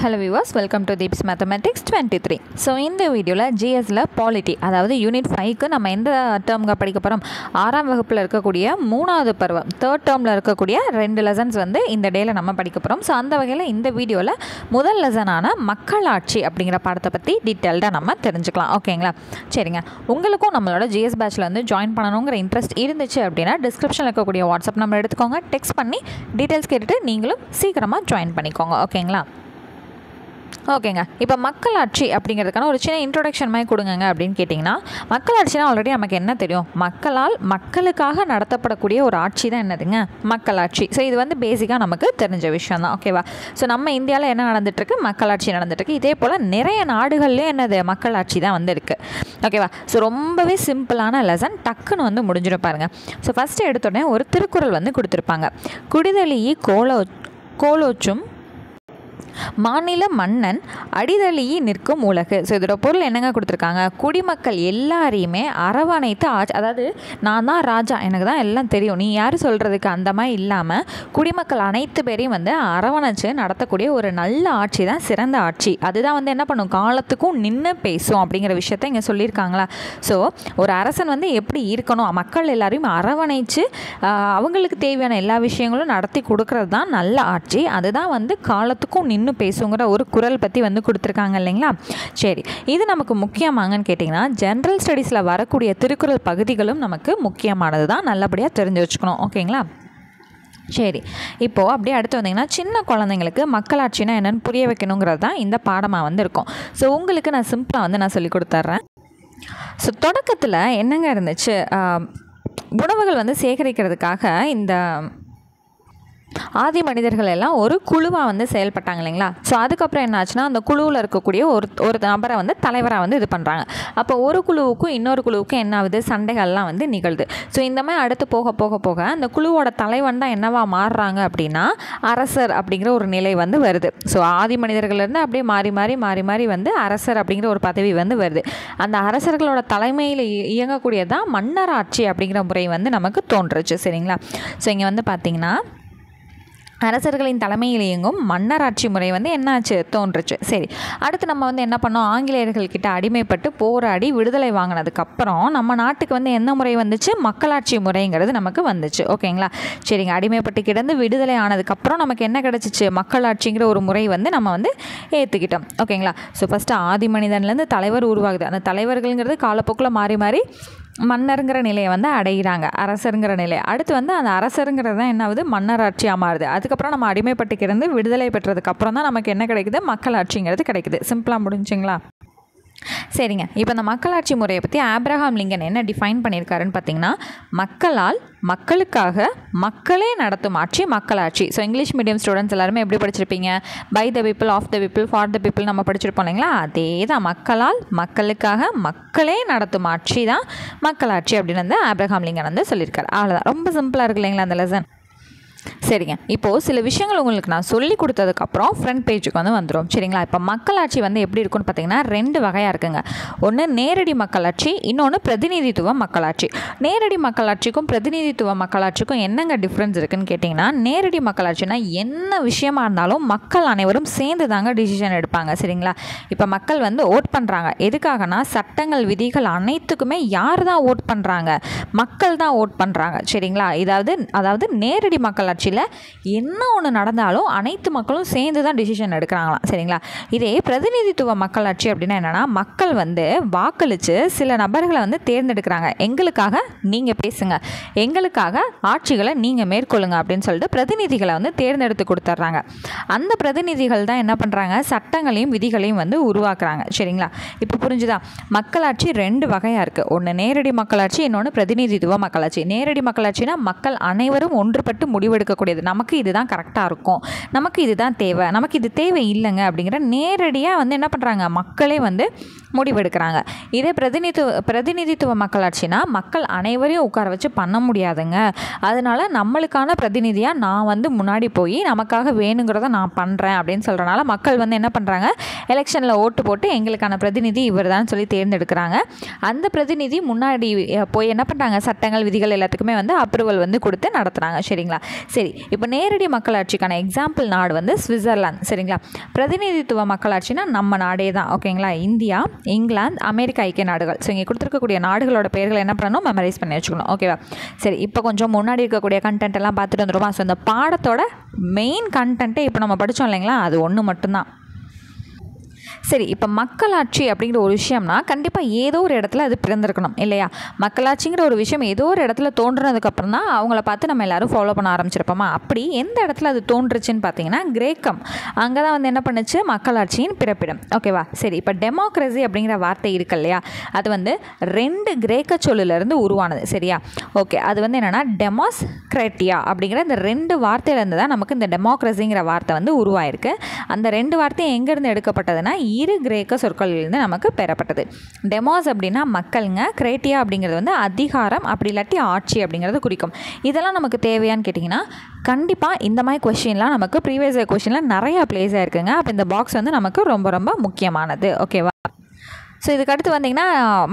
Hello viewers, welcome to Deeps Mathematics 23. So இந்த வீடியோல GSல polity அதாவது யூனிட் 5க்கு நம்ம எந்த டேர்ம்ங்க படிக்க போறோம்? 6ஆம் வகுப்புல இருக்கக்கூடிய 3வது பருவம் 3rd டேர்ம்ல இருக்கக்கூடிய ரெண்டு லெசன்ஸ் வந்து இந்த டேல நம்ம படிக்க போறோம். சோ அந்த வகையில இந்த வீடியோல முதல் லெசனான மக்களாட்சி அப்படிங்கற பாடத்தை பத்தி டீடைலா நம்ம தெரிஞ்சுக்கலாம். ஓகேங்களா? சரிங்க. உங்களுக்கும் நம்மளோட GS பேட்ச்ல வந்து ஜாயின் பண்ணனும்ங்கற இன்ட்ரஸ்ட் இருந்துச்சு அப்படினா டிஸ்கிரிப்ஷன்ல இருக்கக்கூடிய வாட்ஸ்அப் நம்பர் எடுத்துக்கோங்க. டெக்ஸ்ட் பண்ணி டீடைல்ஸ் கேட்டுட்டு நீங்களும் சீக்கிரமா ஜாயின் பண்ணிக்கோங்க. ஓகேங்களா? ஓகேங்க. இப்போ மக்களாட்சி அப்படிங்கிறதுக்கான ஒரு சின்ன இன்ட்ரோடக்ஷன் மாதிரி கொடுங்க அப்படின்னு கேட்டிங்கன்னா, மக்களாட்சினா ஆல்ரெடி நமக்கு என்ன தெரியும்? மக்களால் மக்களுக்காக நடத்தப்படக்கூடிய ஒரு ஆட்சி தான் என்னதுங்க? மக்களாட்சி. ஸோ இது வந்து பேசிக்காக நமக்கு தெரிஞ்ச விஷயம் தான். ஓகேவா? ஸோ நம்ம இந்தியாவில் என்ன நடந்துட்டுருக்கு? மக்களாட்சி நடந்துட்டுருக்கு. இதே போல் நிறைய நாடுகள்லேயும் என்னது மக்களாட்சி தான் வந்து இருக்குது. ஓகேவா? ஸோ ரொம்பவே சிம்பிளான லெசன் டக்குன்னு வந்து முடிஞ்சிடும் பாருங்கள். ஸோ ஃபஸ்ட்டு எடுத்தோடனே ஒரு திருக்குறள் வந்து கொடுத்துருப்பாங்க. குடிதழியி கோலோச்சும் மாநில மன்னன் அடிதழியி நிற்கும் உலகு. ஸோ இதோட பொருள் என்னங்க கொடுத்துருக்காங்க? குடிமக்கள் எல்லாரையுமே அரவணைத்து அதாவது நான் தான் ராஜா, எனக்கு தான் எல்லாம் தெரியும், நீ யார் சொல்கிறதுக்கு அந்த மாதிரி இல்லாமல் குடிமக்கள் அனைத்து பேரையும் வந்து அரவணைச்சு நடத்தக்கூடிய ஒரு நல்ல ஆட்சி தான் சிறந்த ஆட்சி. அதுதான் வந்து என்ன பண்ணும்? காலத்துக்கும் நின்று பேசும் அப்படிங்கிற விஷயத்த இங்கே சொல்லியிருக்காங்களா? ஸோ ஒரு அரசன் வந்து எப்படி இருக்கணும்? மக்கள் எல்லாரையும் அரவணைச்சு அவங்களுக்கு தேவையான எல்லா விஷயங்களும் நடத்தி கொடுக்கறது தான் நல்ல ஆட்சி. அதுதான் வந்து காலத்துக்கும் நின்று பேசுங்கிற ஒரு குறள் பற்றி வந்து கொடுத்துருக்காங்க இல்லைங்களா? சரி, இது நமக்கு முக்கியமாங்கன்னு கேட்டிங்கன்னா, ஜென்ரல் ஸ்டடீஸில் வரக்கூடிய திருக்குறள் பகுதிகளும் நமக்கு முக்கியமானது தான், நல்லபடியாக தெரிஞ்சு வச்சுக்கணும். ஓகேங்களா? சரி, இப்போது அப்படியே அடுத்து வந்தீங்கன்னா, சின்ன குழந்தைங்களுக்கு மக்களாட்சினா என்னென்னு புரிய வைக்கணுங்கிறது தான் இந்த பாடமாக வந்து இருக்கும். ஸோ உங்களுக்கு நான் சிம்பிளாக வந்து நான் சொல்லி கொடுத்துட்றேன். ஸோ தொடக்கத்தில் என்னங்க இருந்துச்சு? உணவுகள் வந்து சேகரிக்கிறதுக்காக இந்த ஆதி மனிதர்கள் எல்லாம் ஒரு குழுவாக வந்து செயல்பட்டாங்க இல்லைங்களா? ஸோ அதுக்கப்புறம் என்ன ஆச்சுன்னா, அந்த குழுவில் இருக்கக்கூடிய ஒரு நபரை வந்து தலைவராக வந்து இது பண்ணுறாங்க. அப்போ ஒரு குழுவுக்கும் இன்னொரு குழுவுக்கும் என்ன ஆகுது? சண்டைகள்லாம் வந்து நிகழ்து. ஸோ இந்த மாதிரி அடுத்து போக போக போக அந்த குழுவோட தலைவன் தான் என்னவா மாறுறாங்க அப்படின்னா அரசர் அப்படிங்கிற ஒரு நிலை வந்து வருது. ஸோ ஆதி மனிதர்கள்லேருந்து அப்படியே மாறி மாறி வந்து அரசர் அப்படிங்கிற ஒரு பதவி வந்து வருது. அந்த அரசர்களோட தலைமையில் இயங்கக்கூடியதான் மன்னராட்சி அப்படிங்கிற முறை வந்து நமக்கு தோன்றுச்சு. சரிங்களா? ஸோ இங்கே வந்து பார்த்திங்கன்னா, அரசர்களின் தலைமையில் இயங்கும் மன்னராட்சி முறை வந்து என்னாச்சு? தோன்றுச்சு. சரி, அடுத்து நம்ம வந்து என்ன பண்ணோம்? ஆங்கிலேயர்கள்கிட்ட அடிமைப்பட்டு போராடி விடுதலை வாங்கினதுக்கப்புறம் நம்ம நாட்டுக்கு வந்து என்ன முறை வந்துச்சு? மக்களாட்சி முறைங்கிறது நமக்கு வந்துச்சு. ஓகேங்களா? சரிங்க. அடிமைப்பட்டு கிடந்து விடுதலை ஆனதுக்கப்புறம் நமக்கு என்ன கிடச்சிச்சு? மக்களாட்சிங்கிற ஒரு முறை வந்து நம்ம வந்து ஏற்றுக்கிட்டோம். ஓகேங்களா? ஸோ ஃபஸ்ட்டு ஆதி மனிதன்லேருந்து தலைவர் உருவாகுது. அந்த தலைவர்கள்ங்கிறது காலப்போக்கில் மாறி மன்னருங்கிற நிலையை வந்து அடைகிறாங்க, அரசருங்கிற நிலை. அடுத்து வந்து அந்த அரசருங்கிறது தான் என்ன ஆகுது? மன்னராட்சியாக மாறுது. அதுக்கப்புறம் நம்ம அடிமைப்பட்டு கிடந்து விடுதலை பெற்றதுக்கப்புறம் தான் நமக்கு என்ன கிடைக்குது? மக்களாட்சிங்கிறது கிடைக்குது. சிம்பிளாக முடிஞ்சுங்களா? சரிங்க. இப்போ இந்த மக்களாட்சி முறையை பற்றி ஆப்ரஹாம் லிங்கன் என்ன டிஃபைன் பண்ணியிருக்காருன்னு பார்த்தீங்கன்னா, மக்களால் மக்களுக்காக மக்களே நடத்தும் ஆட்சி மக்களாட்சி. ஸோ இங்கிலீஷ் மீடியம் ஸ்டூடெண்ட்ஸ் எல்லாருமே எப்படி படிச்சிருப்பீங்க? By the people, of the people, for the people நம்ம படிச்சிருப்போம் இல்லைங்களா? அதே தான், மக்களால் மக்களுக்காக மக்களே நடத்தும் ஆட்சி தான் மக்களாட்சி அப்படின்னு வந்து ஆப்ரஹாம் லிங்கன் வந்து சொல்லியிருக்காரு. அவ்வளோதான். ரொம்ப சிம்பிளாக இருக்கு இல்லைங்களா அந்த லெசன்? சரிங்க. இப்போது சில விஷயங்கள் உங்களுக்கு நான் சொல்லி கொடுத்ததுக்கப்புறம் ஃப்ரண்ட் பேஜுக்கு வந்து வந்துடும். சரிங்களா? இப்போ மக்களாட்சி வந்து எப்படி இருக்குன்னு பார்த்தீங்கன்னா, ரெண்டு வகையாக இருக்குங்க. ஒன்று நேரடி மக்களாட்சி, இன்னொன்று பிரதிநிதித்துவ மக்களாட்சி. நேரடி மக்களாட்சிக்கும் பிரதிநிதித்துவ மக்களாட்சிக்கும் என்னங்க டிஃப்ரென்ஸ் இருக்குதுன்னு கேட்டிங்கன்னா, நேரடி மக்களாட்சினா என்ன விஷயமா இருந்தாலும் மக்கள் அனைவரும் சேர்ந்து தாங்க டிசிஷன் எடுப்பாங்க. சரிங்களா? இப்போ மக்கள் வந்து ஓட் பண்ணுறாங்க. எதுக்காகனா, சட்டங்கள் விதிகள் அனைத்துக்குமே யார் தான் ஓட் பண்ணுறாங்க? மக்கள் தான் ஓட் பண்ணுறாங்க. சரிங்களா? அதாவது நேரடி மக்களாட்சியில் என்ன ஒன்று நடந்தாலும் அனைத்து மக்களும் சேர்ந்து தான் டிசிஷன் எடுக்கிறாங்களாம். சரிங்களா? இதே பிரதிநிதித்துவ மக்களாட்சி அப்படின்னா என்னென்னா, மக்கள் வந்து வாக்களித்து சில நபர்களை வந்து தேர்ந்தெடுக்கிறாங்க. எங்களுக்காக நீங்கள் பேசுங்க, எங்களுக்காக ஆட்சிகளை நீங்கள் மேற்கொள்ளுங்க அப்படின்னு சொல்லிட்டு பிரதிநிதிகளை வந்து தேர்ந்தெடுத்து கொடுத்துட்றாங்க. அந்த பிரதிநிதிகள் தான் என்ன பண்ணுறாங்க? சட்டங்களையும் விதிகளையும் வந்து உருவாக்குறாங்க. சரிங்களா? இப்போ புரிஞ்சுதா? மக்களாட்சி ரெண்டு வகையாக இருக்குது. ஒன்று நேரடி மக்களாட்சி, இன்னொன்று பிரதிநிதித்துவ மக்களாட்சி. நேரடி மக்களாட்சினா மக்கள் அனைவரும் ஒன்றுபட்டு முடிவெடுக்கக்கூடியது. நமக்கு இதுதான் கரெக்டாக இருக்கும், நமக்கு இதுதான் தேவை, நமக்கு இது தேவை இல்லைங்க அப்படிங்கிற நேரடியாக வந்து என்ன பண்ணுறாங்க? மக்களே வந்து முடிவெடுக்கிறாங்க. இதே பிரதிநிதித்துவ மக்களாட்சினா மக்கள் அனைவரையும் உட்கார வச்சு பண்ண முடியாதுங்க, அதனால நம்மளுக்கான பிரதிநிதியாக நான் வந்து முன்னாடி போய் நமக்காக வேணுங்கிறத நான் பண்ணுறேன் அப்படின்னு சொல்கிறனால மக்கள் வந்து என்ன பண்ணுறாங்க, எலெக்ஷனில் ஓட்டு போட்டு எங்களுக்கான பிரதிநிதி இவர் தான் சொல்லி தேர்ந்தெடுக்கிறாங்க. அந்த பிரதிநிதி முன்னாடி போய் என்ன பண்ணுறாங்க, சட்டங்கள் விதிகள் எல்லாத்துக்குமே வந்து அப்ரூவல் வந்து கொடுத்து நடத்துகிறாங்க. சரிங்களா? சரி, இப்போ நேரடி மக்களாட்சிக்கான எக்ஸாம்பிள் நாடு வந்து சுவிட்சர்லாந்து. சரிங்களா? பிரதிநிதித்துவ மக்களாட்சினா நம்ம நாடே தான். ஓகேங்களா? இந்தியா, இங்கிலாந்து, அமெரிக்கா ஐக்கிய நாடுகள். ஸோ இங்கே கொடுத்துருக்கக்கூடிய நாடுகளோட பெயர்கள் என்ன பண்ணணும், மெமரைஸ் பண்ணி வச்சுக்கணும். ஓகேவா? சரி, இப்போ கொஞ்சம் முன்னாடி இருக்கக்கூடிய கண்டென்ட் எல்லாம் பார்த்துட்டு வந்துடுமா. ஸோ இந்த பாடத்தோட மெயின் கண்டென்ட்டே இப்போ நம்ம படித்தோம் இல்லைங்களா, அது ஒன்று மட்டும்தான். சரி, இப்போ மக்களாட்சி அப்படிங்கிற ஒரு விஷயம்னா கண்டிப்பாக ஏதோ ஒரு இடத்துல அது பிறந்திருக்கணும் இல்லையா? மக்களாட்சிங்கிற ஒரு விஷயம் ஏதோ ஒரு இடத்துல தோன்றினதுக்கப்புறம் தான் அவங்கள பார்த்து நம்ம எல்லோரும் ஃபாலோ பண்ண ஆரம்பிச்சிருப்போமா? அப்படி எந்த இடத்துல அது தோன்றுச்சுன்னு பார்த்தீங்கன்னா கிரேக்கம். அங்கே தான் வந்து என்ன பண்ணுச்சு, மக்களாட்சியின் பிறப்பிடம். ஓகேவா? சரி, இப்போ டெமோக்ரஸி அப்படிங்கிற வார்த்தை இருக்கு இல்லையா, அது வந்து 2 கிரேக்க சொல்லிலிருந்து உருவானது. சரியா? ஓகே, அது வந்து என்னென்னா டெமோஸ்கிரேட்டியா அப்படிங்கிற இந்த 2 வார்த்தையிலேருந்து தான் நமக்கு இந்த டெமோக்ரஸிங்கிற வார்த்தை வந்து உருவாயிருக்கு. அந்த 2 வார்த்தையும் எங்கேருந்து எடுக்கப்பட்டதுன்னா 2 கிரேக்க சொற்களிலிருந்து நமக்கு பெறப்பட்டது. டெமோஸ் அப்படின்னா மக்களுங்க, கிரேட்டியா அப்படிங்கிறது வந்து அதிகாரம், அப்படி இல்லாட்டி ஆட்சி அப்படிங்கிறது குறிக்கும். இதெல்லாம் நமக்கு தேவையான்னு கேட்டிங்கன்னா கண்டிப்பாக இந்த மாதிரி கொஷின்லாம் நமக்கு ப்ரீவியஸ் இயர் கொஷினில் நிறையா ப்ளேஸ் ஆகிருக்குங்க. அப்போ இந்த பாக்ஸ் வந்து நமக்கு ரொம்ப ரொம்ப முக்கியமானது. ஓகேவா? ஸோ இதுக்கடுத்து வந்திங்கன்னா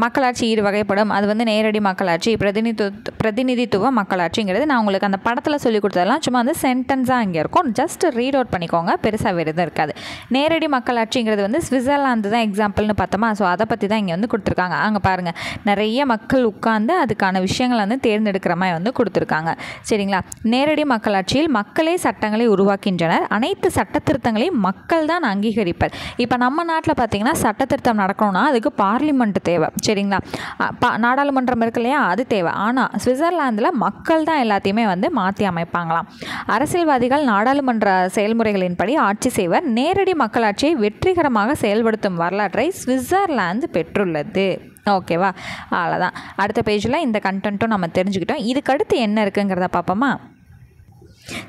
மக்களாட்சி 2 வகைப்படும். அது வந்து நேரடி மக்களாட்சி, பிரதிநிதித்துவ மக்களாட்சிங்கிறது நான் உங்களுக்கு அந்த படத்தில் சொல்லி கொடுத்ததெல்லாம் சும்மா வந்து சென்டென்ஸாக இங்கே இருக்கும், ஜஸ்ட் ரீட் அவுட் பண்ணிக்கோங்க, பெருசாக வேறு எதுவும் இருக்காது. நேரடி மக்களாட்சிங்கிறது வந்து சுவிட்சர்லாந்து தான் எக்ஸாம்பிள்னு பார்த்தோமா. ஸோ அதை பற்றி தான் இங்கே வந்து கொடுத்துருக்காங்க. அங்கே பாருங்கள், நிறைய மக்கள் உட்கார்ந்து அதுக்கான விஷயங்களை வந்து தேர்ந்தெடுக்கிற மாதிரி வந்து கொடுத்துருக்காங்க. சரிங்களா? நேரடி மக்களாட்சியில் மக்களே சட்டங்களை உருவாக்கின்றனர், அனைத்து சட்ட திருத்தங்களையும் மக்கள் தான் அங்கீகரிப்பர். இப்போ நம்ம நாட்டில் பார்த்திங்கன்னா சட்ட திருத்தம் நடக்கணும்னா அதுக்கு பார்லிமெண்ட் தேவை. சரிங்களா? நாடாளுமன்றம் இருக்கு இல்லையா, அது தேவை. ஆனால் சுவிட்சர்லாந்தில் மக்கள் தான் எல்லாத்தையுமே வந்து மாற்றி அமைப்பாங்களாம். அரசியல்வாதிகள் நாடாளுமன்ற செயல்முறைகளின்படி ஆட்சி செய்வர். நேரடி மக்களாட்சியை வெற்றிகரமாக செயல்படுத்தும் வரலாற்றை சுவிட்சர்லாந்து பெற்றுள்ளது. ஓகேவா? அவ்வளோதான். அடுத்த பேஜில் இந்த கண்டென்ட்டும் நம்ம தெரிஞ்சுக்கிட்டோம். இதுக்கடுத்து என்ன இருக்குங்கிறத பார்ப்போமா.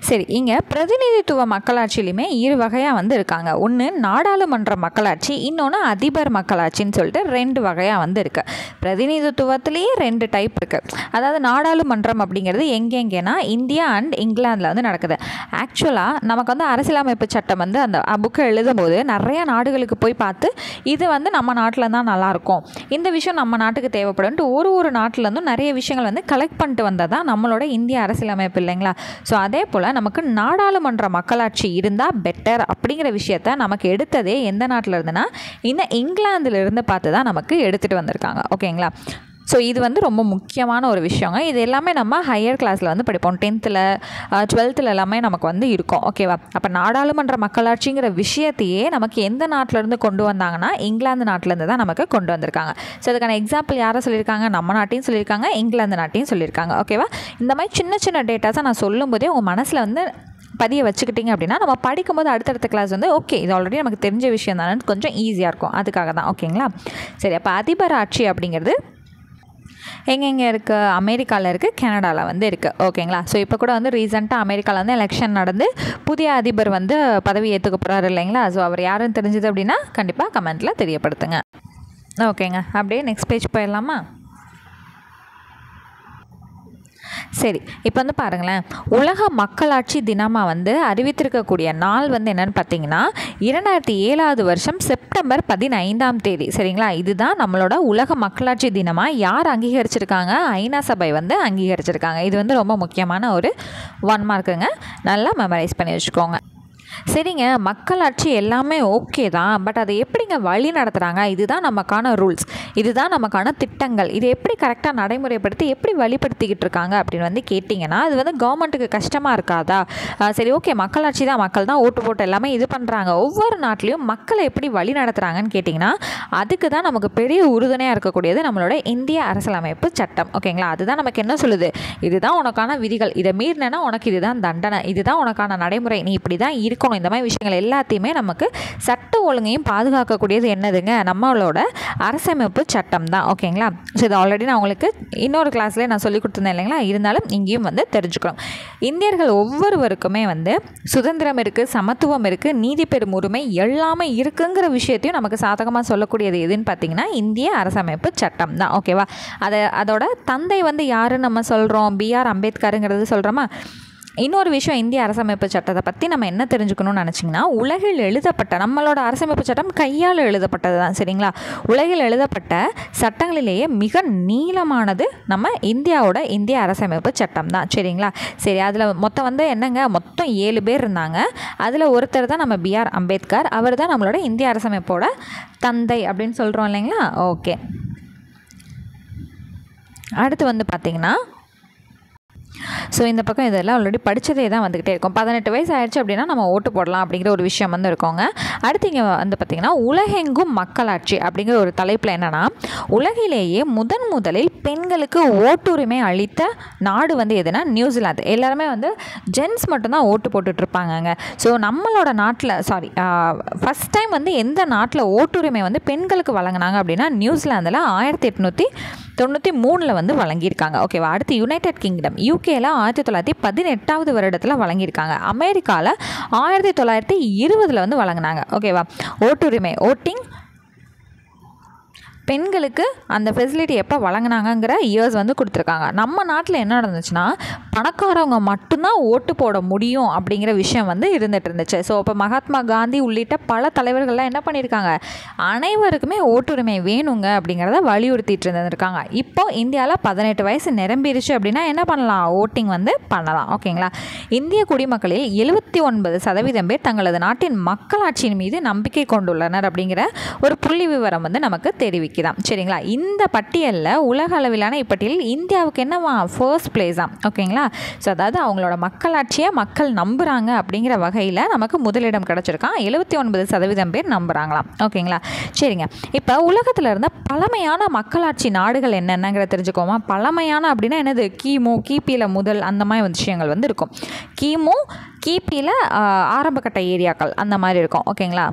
சரி, இங்கே பிரதிநிதித்துவ மக்களாட்சியிலுமே 2 வகையாக வந்து இருக்காங்க. ஒன்று நாடாளுமன்ற மக்களாட்சி, இன்னொன்று அதிபர் மக்களாட்சின்னு சொல்லிட்டு 2 வகையாக வந்து இருக்குது. பிரதிநிதித்துவத்திலேயே 2 டைப் இருக்குது. அதாவது நாடாளுமன்றம் அப்படிங்கிறது எங்கெங்கன்னா இந்தியா அண்ட் இங்கிலாந்தில் வந்து நடக்குது. ஆக்சுவலாக நமக்கு வந்து அரசியலமைப்பு சட்டம் வந்து அந்த புக்கை எழுதும் போது நிறையா நாடுகளுக்கு போய் பார்த்து இது வந்து நம்ம நாட்டில் தான் நல்லாயிருக்கும், இந்த விஷயம் நம்ம நாட்டுக்கு தேவைப்படும்ட்டு ஒரு நாட்டிலேருந்தும் நிறைய விஷயங்கள் வந்து கலெக்ட் பண்ணிட்டு வந்தால் தான் நம்மளோட இந்திய அரசியலமைப்பு இல்லைங்களா. ஸோ அதே போல் நமக்கு நாடாளுமன்ற மக்களாட்சி இருந்தால் பெட்டர் அப்படிங்கிற விஷயத்த நமக்கு எடுத்ததே எந்த நாட்டில் இருந்துன்னா இந்த இங்கிலாந்துலேருந்து பார்த்து தான் நமக்கு எடுத்துகிட்டு வந்திருக்காங்க. ஓகேங்களா? ஸோ இது வந்து ரொம்ப முக்கியமான ஒரு விஷயங்க. இது எல்லாமே நம்ம ஹையர் கிளாஸில் வந்து படிப்போம், 10th 12th எல்லாமே நமக்கு வந்து இருக்கும். ஓகேவா? அப்போ நாடாளுமன்ற மக்களாட்சிங்கிற விஷயத்தையே நமக்கு எந்த நாட்டிலேருந்து கொண்டு வந்தாங்கன்னா இங்கிலாந்து நாட்டிலேருந்து தான் நமக்கு கொண்டு வந்திருக்காங்க. ஸோ அதுக்கான எக்ஸாம்பிள் யாரை சொல்லியிருக்காங்க, நம்ம நாட்டையும் சொல்லியிருக்காங்க, இங்கிலாந்து நாட்டையும் சொல்லியிருக்காங்க. ஓகேவா? இந்த மாதிரி சின்ன சின்ன டேட்டாஸை நான் சொல்லும் போதே உங்கள் மனசில் வந்து பதிய வச்சுக்கிட்டிங்க அப்படின்னா நம்ம படிக்கும்போது அடுத்தடுத்த கிளாஸ் வந்து ஓகே இது ஆல்ரெடி நமக்கு தெரிஞ்ச விஷயம் தானே கொஞ்சம் ஈஸியாக இருக்கும். அதுக்காக தான். ஓகேங்களா? சரி, அப்போ அதிபர் ஆட்சி அப்படிங்கிறது எங்கெங்கே இருக்குது, அமெரிக்காவில் இருக்குது, கனடாவில் வந்து இருக்குது. ஓகேங்களா? ஸோ இப்போ கூட வந்து ரீசெண்டாக அமெரிக்காவில் வந்து எலெக்ஷன் நடந்து புதிய அதிபர் வந்து பதவி ஏற்றுக்க போகிறாரு இல்லைங்களா. ஸோ அவர் யாருன்னு தெரிஞ்சது அப்படின்னா கண்டிப்பாக கமெண்ட்டில் தெரியப்படுத்துங்க. ஓகேங்க, அப்படியே நெக்ஸ்ட் பேஜ் போயிடலாமா. சரி, இப்போ வந்து பாருங்களேன், உலக மக்களாட்சி தினமாக வந்து அறிவித்திருக்கக்கூடிய நாள் வந்து என்னென்னு பார்த்தீங்கன்னா 2007 வருஷம் செப்டம்பர் 15 சரிங்களா? இதுதான் நம்மளோட உலக மக்களாட்சி தினமாக யார் அங்கீகரிச்சிருக்காங்க, ஐநா சபை வந்து அங்கீகரிச்சிருக்காங்க. இது வந்து ரொம்ப முக்கியமான ஒரு 1 மார்க்குங்க, நல்லா மெமரைஸ் பண்ணி வச்சுக்கோங்க. சரிங்க, மக்களாட்சி எல்லாமே ஓகே தான், பட் அதை எப்படிங்க வழி நடத்துகிறாங்க, இதுதான் நமக்கான ரூல்ஸ், இதுதான் நமக்கான திட்டங்கள், இது எப்படி கரெக்டாக நடைமுறைப்படுத்தி எப்படி வழிப்படுத்திக்கிட்டு இருக்காங்க அப்படின்னு வந்து கேட்டிங்கன்னா அது வந்து கவர்மெண்ட்டுக்கு கஷ்டமாக இருக்காதா? சரி ஓகே, மக்களாட்சி தான், மக்கள் தான் ஓட்டு போட்டு எல்லாமே இது பண்ணுறாங்க, ஒவ்வொரு நாட்டிலையும் மக்களை எப்படி வழி நடத்துகிறாங்கன்னு கேட்டிங்கன்னா அதுக்கு தான் நமக்கு பெரிய உறுதுணையாக இருக்கக்கூடியது நம்மளோட இந்திய அரசியலமைப்பு சட்டம். ஓகேங்களா? அதுதான் நமக்கு என்ன சொல்லுது, இதுதான் உனக்கான விதிகள், இதை மீறினா உனக்கு இதுதான் தண்டனை, இதுதான் உனக்கான நடைமுறை, நீ இப்படி தான் இருக்கணும் இருக்கணும். இந்த மாதிரி விஷயங்கள் எல்லாத்தையுமே நமக்கு சட்ட ஒழுங்கையும் பாதுகாக்கக்கூடியது என்னதுங்க, நம்மளோட அரசமைப்பு சட்டம் தான். ஓகேங்களா. ஸோ இது ஆல்ரெடி நான் உங்களுக்கு இன்னொரு கிளாஸ்லேயே நான் சொல்லி கொடுத்துருந்தேன் இல்லைங்களா, இருந்தாலும் இங்கேயும் வந்து தெரிஞ்சுக்கணும். இந்தியர்கள் ஒவ்வொருவருக்குமே வந்து சுதந்திரம் இருக்குது, சமத்துவம் இருக்குது, நீதி பெறும் உரிமை எல்லாமே இருக்குங்கிற விஷயத்தையும் நமக்கு சாதகமாக சொல்லக்கூடியது எதுன்னு பார்த்தீங்கன்னா இந்திய அரசமைப்பு சட்டம் தான். ஓகேவா. அதோட தந்தை வந்து யாருன்னு நம்ம சொல்கிறோம், பிஆர் அம்பேத்கருங்கிறது சொல்கிறோமா. இன்னொரு விஷயம், இந்திய அரசமைப்பு சட்டத்தை பற்றி நம்ம என்ன தெரிஞ்சுக்கணும்னு நினச்சிங்கன்னா, உலகில் எழுதப்பட்ட நம்மளோட அரசமைப்பு சட்டம் கையால் எழுதப்பட்டது தான். சரிங்களா. உலகில் எழுதப்பட்ட சட்டங்களிலேயே மிக நீளமானது நம்ம இந்தியாவோட இந்திய அரசமைப்பு சட்டம் தான். சரிங்களா. சரி, அதில் மொத்தம் வந்து என்னங்க, மொத்தம் 7 பேர் இருந்தாங்க. அதில் ஒருத்தர் தான் நம்ம பிஆர் அம்பேத்கர். அவர் தான் நம்மளோட இந்திய அரசமைப்போட தந்தை அப்படின்னு சொல்கிறோம் இல்லைங்களா. ஓகே. அடுத்து வந்து பார்த்திங்கன்னா, ஸோ இந்த பக்கம் இதெல்லாம் ஆல்ரெடி படித்ததே தான் வந்துக்கிட்டே இருக்கும். 18 வயசு ஆயிடுச்சு அப்படின்னா நம்ம ஓட்டு போடலாம் அப்படிங்கிற ஒரு விஷயம் வந்து இருக்கோங்க. அடுத்து இங்கே வந்து பார்த்திங்கன்னா உலகெங்கும் மக்களாட்சி அப்படிங்கிற ஒரு தலைப்பில் என்னென்னா, உலகிலேயே முதலில் பெண்களுக்கு ஓட்டுரிமை அளித்த நாடு வந்து எதுனா நியூசிலாந்து. எல்லாருமே வந்து ஜென்ஸ் மட்டும்தான் ஓட்டு போட்டுட்ருப்பாங்கங்க. ஸோ நம்மளோட நாட்டில் ஃபஸ்ட் டைம் வந்து எந்த நாட்டில் ஓட்டுரிமை வந்து பெண்களுக்கு வழங்கினாங்க அப்படின்னா நியூசிலாந்தில் 1893 வந்து வழங்கியிருக்காங்க. ஓகேவா. அடுத்து யுனைடெட் கிங்டம் யூகேல 1918 வருடத்தில் வழங்கியிருக்காங்க. அமெரிக்காவில் 1920 வந்து வழங்கினாங்க. ஓகேவா. ஓட்டுரிமை ஓட்டிங் பெண்களுக்கு அந்த ஃபெசிலிட்டி எப்போ வழங்கினாங்கங்கிற இயர்ஸ் வந்து கொடுத்துருக்காங்க. நம்ம நாட்டில் என்ன நடந்துச்சுன்னா, பணக்காரவங்க மட்டும்தான் ஓட்டு போட முடியும் அப்படிங்கிற விஷயம் வந்து இருந்துகிட்டு இருந்துச்சு. ஸோ இப்போ மகாத்மா காந்தி உள்ளிட்ட பல தலைவர்கள்லாம் என்ன பண்ணியிருக்காங்க, அனைவருக்குமே ஓட்டுரிமை வேணுங்க அப்படிங்கிறத வலியுறுத்திட்டு இருந்திருக்காங்க. இப்போ இந்தியாவில் 18 வயசு நிரம்பிடுச்சு அப்படின்னா என்ன பண்ணலாம், ஓட்டிங் வந்து பண்ணலாம். ஓகேங்களா. இந்திய குடிமக்களில் 79% பேர் தங்களது நாட்டின் மக்களாட்சியின் மீது நம்பிக்கை கொண்டுள்ளனர் அப்படிங்கிற ஒரு புள்ளி விவரம் வந்து நமக்கு தெரிவிக்குது. சரிங்களா. இந்த பட்டியலில் உலக அளவிலான இப்பட்டியலில் இந்தியாவுக்கு என்னவா ஃபர்ஸ்ட் பிளேஸா. ஓகேங்களா. ஸோ அதாவது அவங்களோட மக்களாட்சியை மக்கள் நம்புகிறாங்க அப்படிங்கிற வகையில் நமக்கு முதலிடம் கிடச்சிருக்கான். 79% பேர் நம்புகிறாங்களாம். ஓகேங்களா. சரிங்க. இப்போ உலகத்தில் இருந்த பழமையான மக்களாட்சி நாடுகள் என்னென்னங்கிற தெரிஞ்சுக்கோமா. பழமையான அப்படின்னா என்னது, கிபியில் முதல் அந்த மாதிரி விஷயங்கள் வந்து இருக்கும். கிபியில் ஆரம்பகட்ட ஏரியாக்கள் அந்த மாதிரி இருக்கும். ஓகேங்களா.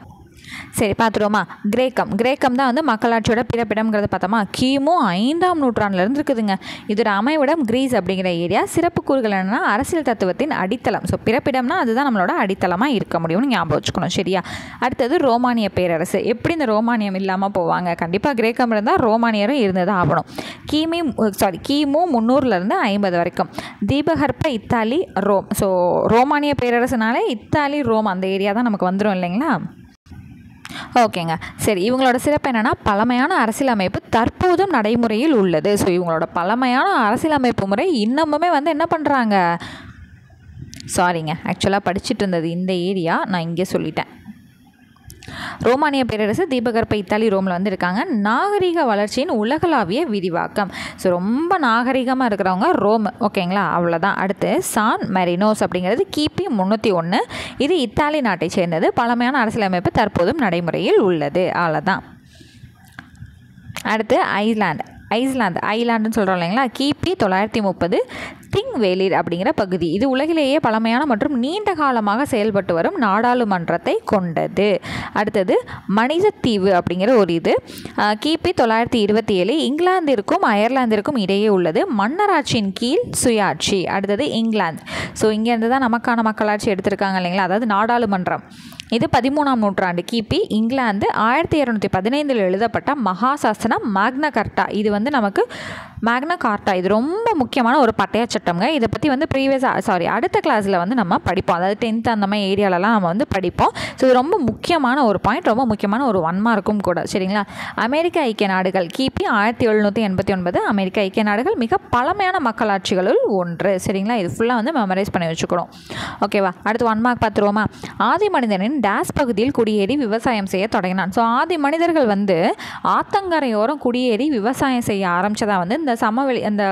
சரி, பார்த்துருவோமா. கிரேக்கம் தான் வந்து மக்களாட்சியோட பிறப்பிடம்ங்கிறது பார்த்தோமா. கிமு 5ஆம் நூற்றாண்டுலேருந்து இருக்குதுங்க. இதோட அமைவிடம் கிரீஸ் அப்படிங்கிற ஏரியா. சிறப்பு கூறுகள் என்னென்னா அரசியல் தத்துவத்தின் அடித்தளம். ஸோ பிறப்பிடம்னா அதுதான் நம்மளோட அடித்தளமாக இருக்க முடியும்னு ஞாபகம் வச்சுக்கணும். சரியா. அடுத்தது ரோமானிய பேரரசு. எப்படி இந்த ரோமானியம் இல்லாமல் போவாங்க, கண்டிப்பாக கிரேக்கம் இருந்தால் ரோமானியரும் இருந்தது ஆகணும். கிமு 300 50 வரைக்கும் தீபகற்ப இத்தாலி ரோம். ஸோ ரோமானிய பேரரசுனாலே இத்தாலி ரோம் அந்த ஏரியா தான் நமக்கு வந்துடும் இல்லைங்களா. ஓகேங்க. சரி, இவங்களோட சிறப்பு என்னென்னா பழமையான அரசியலமைப்பு தற்போதும் நடைமுறையில் உள்ளது. ஸோ இவங்களோட பழமையான அரசியலமைப்பு முறை இன்னமுமே வந்து என்ன பண்ணுறாங்க, ஆக்சுவலாக படிச்சுட்டு இருந்தது இந்த ஏரியா நான் இங்கே சொல்லிட்டேன். ரோமானிய பேரரசு தீபகற்ப இத்தாலி ரோமில் வந்து இருக்காங்க. நாகரிக வளர்ச்சியின் உலகளாவிய விரிவாக்கம். ஸோ ரொம்ப நாகரிகமாக இருக்கிறவங்க ரோம். ஓகேங்களா. அவ்வளோதான். அடுத்து சான் மெரினோஸ் அப்படிங்கிறது கிபி 301. இது இத்தாலி நாட்டை சேர்ந்தது. பழமையான அரசியலமைப்பு தற்போதும் நடைமுறையில் உள்ளது. அவ்வளோதான். அடுத்து ஐஸ்லாண்டுன்னு சொல்கிறோம் இல்லைங்களா. கிபி 930 திங்வேலிர் அப்படிங்கிற பகுதி. இது உலகிலேயே பழமையான மற்றும் நீண்ட காலமாக செயல்பட்டு வரும் நாடாளுமன்றத்தை கொண்டது. அடுத்தது மனிதத்தீவு அப்படிங்கிற ஒரு இது கிபி 927 இங்கிலாந்திற்கும் அயர்லாந்திற்கும் இடையே உள்ளது. மன்னராட்சியின் கீழ் சுயாட்சி. அடுத்தது இங்கிலாந்து. ஸோ இங்கேருந்து தான் நமக்கான மக்களாட்சி எடுத்திருக்காங்க இல்லைங்களா, அதாவது நாடாளுமன்றம். இது 13ஆம் நூற்றாண்டு கிபி. இங்கிலாந்து 1215 எழுதப்பட்ட மகாசாசனம் மேக்னா கார்ட்டா. இது வந்து நமக்கு மேக்னா கார்ட்டா இது ரொம்ப முக்கியமான ஒரு பட்டய சட்டம்ங்க. இதை பற்றி வந்து அடுத்த கிளாஸில் வந்து நம்ம படிப்போம். அதாவது 10th அந்த மாதிரி ஏரியாலலாம் நம்ம வந்து படிப்போம். ஸோ இது ரொம்ப முக்கியமான ஒரு பாயிண்ட், ரொம்ப முக்கியமான ஒரு 1 மார்க்கும் கூட. சரிங்களா. அமெரிக்க ஐக்கிய நாடுகள் கிபி 1789. அமெரிக்க ஐக்கிய நாடுகள் மிக பழமையான மக்களாட்சிகளுள் ஒன்று. சரிங்களா. இது ஃபுல்லாக வந்து மெமரைஸ் பண்ணி வச்சுக்கணும். ஓகேவா. அடுத்து 1 மார்க் பார்த்துருவோமா. ஆதி மனிதனின் டேஸ் பகுதியில் குடியேறி விவசாயம் செய்ய தொடங்கினான். ஸோ ஆதி மனிதர்கள் வந்து ஆத்தங்கரையோரம் குடியேறி விவசாயம் செய்ய ஆரம்பித்ததா வந்து இந்த சமவெளி அந்த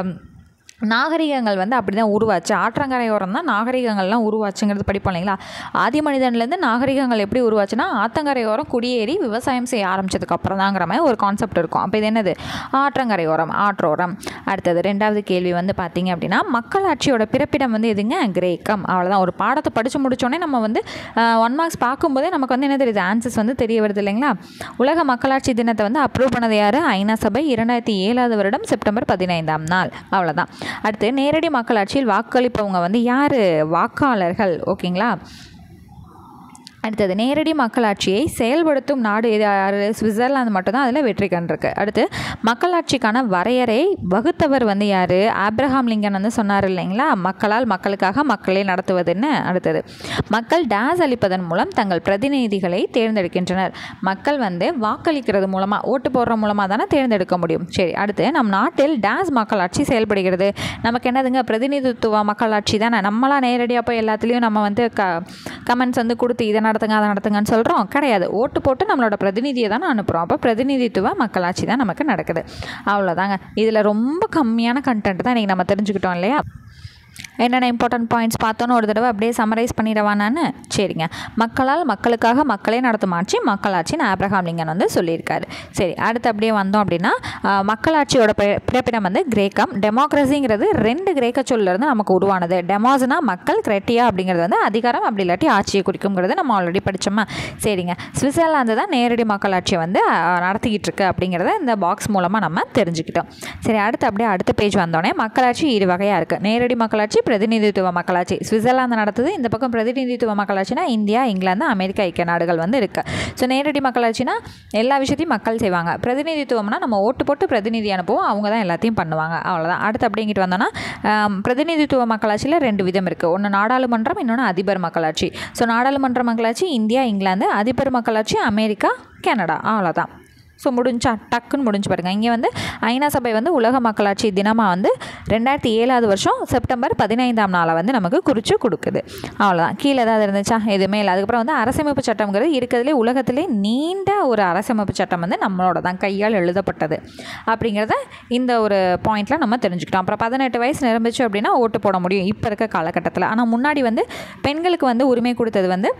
நாகரிகங்கள் வந்து அப்படி தான் உருவாச்சு. ஆற்றங்கரையோரம் தான் நாகரிகங்கள்லாம் உருவாச்சுங்கிறது படிப்போம் இல்லைங்களா. ஆதி மனிதன்லேருந்து நாகரிகங்கள் எப்படி உருவாச்சுன்னா ஆற்றங்கரையோரம் குடியேறி விவசாயம் செய்ய ஆரம்பித்ததுக்கு அப்புறம் தாங்கிற மாதிரி ஒரு கான்செப்ட் இருக்கும். அப்போ இது என்னது? ஆற்றங்கரையோரம், ஆற்றோரம். அடுத்தது 2வது கேள்வி வந்து பார்த்திங்க அப்படின்னா மக்களாட்சியோட பிறப்பிடம் வந்து எதுங்க? கிரேக்கம். அவ்வளோதான். ஒரு பாடத்தை படித்து முடித்தோடனே நம்ம வந்து 1 மார்க்ஸ் பார்க்கும்போதே நமக்கு வந்து என்ன தெரியுது? ஆன்சர்ஸ் வந்து தெரிய வருது இல்லைங்களா. உலக மக்களாட்சி தினத்தை வந்து அப்ரூவ் பண்ணது யார்? ஐநா சபை 2007 வருடம் செப்டம்பர் 15ஆம் நாள். அவ்வளோதான். அடுத்து நேரடி மக்களாட்சியில் வாக்களிப்பவங்க வந்து யார்? வாக்காளர்கள். ஓகேங்களா. அடுத்தது நேரடி மக்களாட்சியை செயல்படுத்தும் நாடு யார்? சுவிட்சர்லாந்து மட்டும்தான் அதில் வெற்றி கண்டிருக்கு. அடுத்து மக்களாட்சிக்கான வரையறை வகுத்தவர் வந்து யார்? ஆப்ரஹாம் லிங்கன் வந்து சொன்னார் இல்லைங்களா, மக்களால் மக்களுக்காக மக்களே நடத்துவதுன்னு. அடுத்தது மக்கள் டேஸ் அளிப்பதன் மூலம் தங்கள் பிரதிநிதிகளை தேர்ந்தெடுக்கின்றனர். மக்கள் வந்து வாக்களிக்கிறது மூலமாக, ஓட்டு போடுற மூலமாக தானே தேர்ந்தெடுக்க முடியும். சரி, அடுத்து நம் நாட்டில் டேஸ் மக்களாட்சி செயல்படுகிறது. நமக்கு என்னதுங்க? பிரதிநிதித்துவ மக்களாட்சி தானே. நம்மளாம் நேரடியாக போய் எல்லாத்துலேயும் நம்ம வந்து கமெண்ட்ஸ் வந்து கொடுத்து இதை நடத்துங்க அதை நடத்துங்கன்னு சொல்கிறோம் கிடையாது. ஓட்டு போட்டு நம்மளோட பிரதிநிதியை தானே அனுப்புகிறோம். அப்போ பிரதிநிதித்துவ மக்களாட்சி தான் நமக்கு நடக்குது. அவ்வளோதாங்க. இதில் ரொம்ப கம்மியான கண்டென்ட் தான் இன்றைக்கி நம்ம தெரிஞ்சுக்கிட்டோம் இல்லையா. என்னென்ன இம்பார்ட்டன்ட் பாயிண்ட்ஸ் பார்த்தோன்னு ஒரு தடவை அப்படியே சம்மரைஸ் பண்ணிடவா நான்? சரிங்க. மக்களால் மக்களுக்காக மக்களே நடத்தும் ஆட்சி மக்களாட்சின்னு ஆப்ரஹாம் லிங்கன் வந்து சொல்லியிருக்காரு. சரி, அடுத்து அப்படியே வந்தோம் அப்படின்னா மக்களாட்சியோட பிறப்பிடம் வந்து கிரேக்கம். டெமோக்ரஸிங்கிறது 2 கிரேக்க சொல்லிருந்து நமக்கு உருவானது. டெமோஸ்னா மக்கள், கிரெட்டியா அப்படிங்கிறது வந்து அதிகாரம், அப்படி இல்லாட்டி ஆட்சியை குறிக்குங்கிறது நம்ம ஆல்ரெடி படித்தோமா. சரிங்க. சுவிட்சர்லாந்து தான் நேரடி மக்களாட்சியை வந்து நடத்திக்கிட்டு இருக்கு அப்படிங்கிறத இந்த பாக்ஸ் மூலமாக நம்ம தெரிஞ்சுக்கிட்டோம். சரி, அடுத்து அப்படியே அடுத்த பேஜ் வந்தோடனே மக்களாட்சி 2 வகையாக இருக்குது. நேரடி மக்களாட்சி, பிரதிநிதித்துவ மக்களாட்சி. சுவிட்சர்லாந்து நடத்துது. இந்த பக்கம் பிரதிநிதித்துவ மக்களாட்சினா இந்தியா, இங்கிலாந்து, அமெரிக்கா ஐக்கிய நாடுகள் வந்து இருக்குது. ஸோ நேரடி மக்களாட்சினா எல்லா விஷயத்தையும் மக்கள் செய்வாங்க. பிரதிநிதித்துவம்னா நம்ம ஓட்டு போட்டு பிரதிநிதி அனுப்புவோம், அவங்க தான் எல்லாத்தையும் பண்ணுவாங்க. அவ்வளோதான். அடுத்து அப்படிங்கிட்டு வந்தோன்னா பிரதிநிதித்துவ மக்களாட்சியில் 2 விதம் இருக்குது. ஒன்று நாடாளுமன்றம், இன்னொன்று அதிபர் மக்களாட்சி. ஸோ நாடாளுமன்ற மக்களாட்சி இந்தியா, இங்கிலாந்து. அதிபர் மக்களாட்சி அமெரிக்கா, கனடா. அவ்வளோதான். ஸோ முடிஞ்சா டக்குன்னு முடிஞ்சு பாருங்கள். இங்கே வந்து ஐநா சபை வந்து உலக மக்களாட்சி தினமாக வந்து 2007 வருஷம் செப்டம்பர் 15ஆம் நாளை வந்து நமக்கு குறித்து கொடுக்குது. அவ்வளோதான். கீழே ஏதாவது இருந்துச்சா? எதுவுமே இல்லை. அதுக்கப்புறம் வந்து அரசமைப்பு சட்டம்ங்கிறது இருக்கிறதுலே உலகத்திலே நீண்ட ஒரு அரசமைப்பு சட்டம் வந்து நம்மளோட தான் கையால் எழுதப்பட்டது அப்படிங்கிறத இந்த ஒரு பாயிண்டில் நம்ம தெரிஞ்சுக்கிட்டோம். அப்புறம் 18 வயசு நிரம்பிச்சு அப்படின்னா ஓட்டு போட முடியும் இப்போ இருக்க காலகட்டத்தில். ஆனால் முன்னாடி வந்து பெண்களுக்கு வந்து உரிமை கொடுத்தது வந்து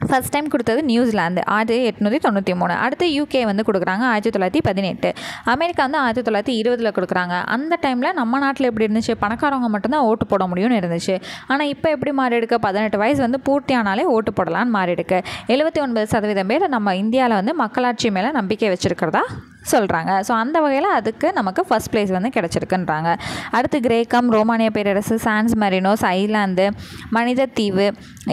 ஃபஸ்ட் டைம் கொடுத்தது நியூசிலாந்து 1893. அடுத்து யூகே வந்து கொடுக்குறாங்க 1918. அமெரிக்கா வந்து 1920 கொடுக்குறாங்க. அந்த டைமில் நம்ம நாட்டில் எப்படி இருந்துச்சு? பணக்காரவங்க மட்டும்தான் ஓட்டு போட முடியும்னு இருந்துச்சு. ஆனால் இப்போ எப்படி மாறி எடுக்க? 18 வயசு வந்து பூர்த்தியானாலே ஓட்டு போடலான்னு மாறி எடுக்க. 79% பேர் நம்ம இந்தியாவில் வந்து மக்களாட்சி மேலே நம்பிக்கை வச்சுருக்கிறதா சொல்கிறாங்க. ஸோ அந்த வகையில் அதுக்கு நமக்கு ஃபஸ்ட் ப்ளேஸ் வந்து கிடச்சிருக்குன்றாங்க. அடுத்து கிரேக்கம், ரோமானிய பேரரசு, சான்ஸ் மரினோஸ், ஐலாந்து, மனித தீவு,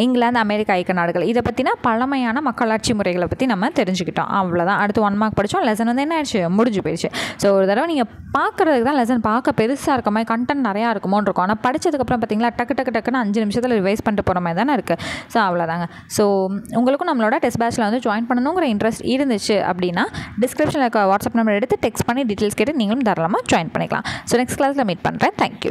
இங்கிலாந்து, அமெரிக்கா ஐக்கிய நாடுகள். இதை பற்றினா பழமையான மக்களாட்சி முறைகளை பற்றி நம்ம தெரிஞ்சுக்கிட்டோம். அவ்வளோதான். அடுத்து 1 மார்க் படித்தோம். லெசன் வந்து என்ன ஆயிடுச்சு? முடிஞ்சு போயிடுச்சு. ஸோ ஒரு தடவை நீங்கள் பார்க்குறதுக்கு தான் லெசன் பார்க்க பெருசாக இருக்க மாதிரி கண்டென்ட் நிறையா இருக்குமோன்னு இருக்கும். ஆனால் படித்ததுக்கப்புறம் பார்த்தீங்களா டக்குன்னு 5 நிமிஷத்தில் ரிவைஸ் பண்ணிட்டு போகிற மாதிரி தானே இருக்குது. ஸோ அவ்வளோதாங்க. ஸோ உங்களுக்கும் நம்மளோட டெஸ்ட் பேட்சில் வந்து ஜாயின் பண்ணணுங்கிற இன்ட்ரெஸ்ட் இருந்துச்சு அப்படின்னா டிஸ்கிரிப்ஷனில் இருக்க வாட்ஸ்அப் நம்பர் எடுத்து டெக்ஸ்ட் பண்ணி டீட்டெயில்ஸ் கேட்டு நீங்களும் தாராளமாக ஜாயின் பண்ணிக்கலாம். ஸோ நெக்ஸ்ட் கிளாஸில் மீட் பண்ணுறேன். தேங்க்யூ.